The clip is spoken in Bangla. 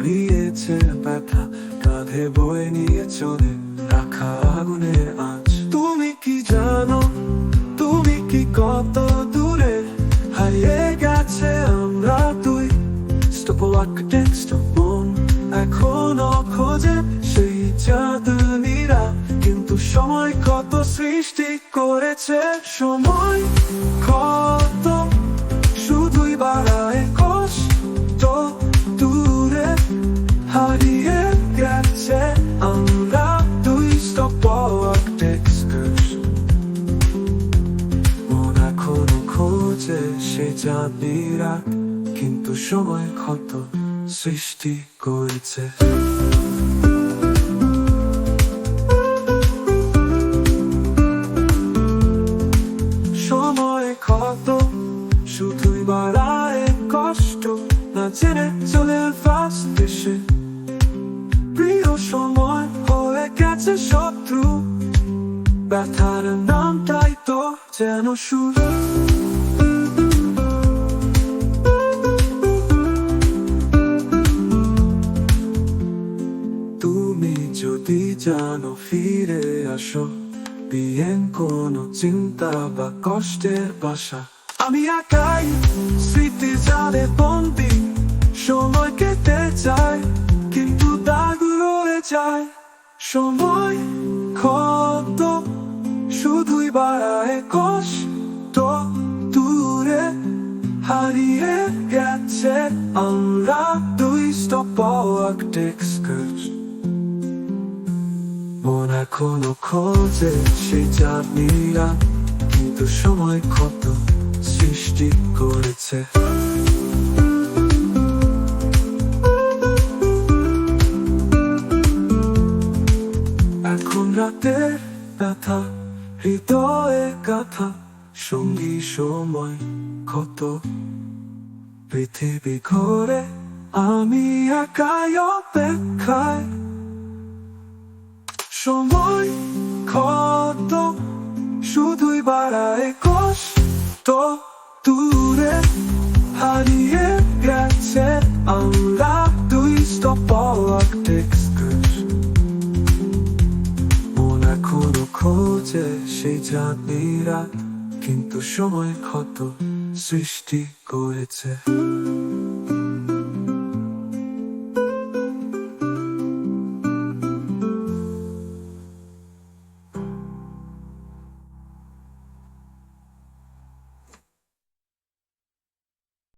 হারিয়েছে ব্যথা, কাঁধে বয়ে নিয়ে চলে রাখা আগুনের আঁচ। তুমি কি জানো, তুমি কি কত দূরে হারিয়ে গেছে আমরা দুই। Stop like a text of মন এখনো খোঁজে সেই চাঁদনীরা, কিন্তু সময় কত সৃষ্টি করেছে। সময় কত শুধুই বাড়ায় কষ্ট, দূরে হারিয়ে গেছে আমরা দুই। Stop like a text, মন এখনো খোঁজে সেই চাঁদনীরা, কিন্তু সময় কত সৃষ্টি করেছে। সময় কত শুধুই বাড়ায় কষ্ট, না জেনে চলে ফাস্ট দেশে। প্রিয় সময় হয়ে গেছে শত্রু, ব্যথার নামটাই তো যেন সুর। যদি জানো ফিরে আসো, বিয়েন কোনো চিন্তা বা কষ্টের বাসা। আমি একাই স্মৃতি জালে বন্দি, সময় কেটে যায় কিন্তু দাগ রয়ে যায়। সময় কত শুধুই বাড়ায় কষ্ট, দূরে হারিয়ে গেছে আমরা দুই। Stop like a text, মন এখনো খোঁজে সেই চাঁদনীরা, কিন্তু সময় কত সৃষ্টি করেছে। এখন রাতের ব্যথা হৃদয়ে গাথা, সঙ্গী সময় কত। পৃথিবী ঘোরে আমি একাই অপেক্ষায়। সময় কত শুধুই বাড়ায় কষ্ট, দূরে হারিয়ে গেছে আমরা দুই। Stop like a text, মন এখনো খোঁজে সেই চাঁদনীরা, কিন্তু সময় কত সৃষ্টি করেছে।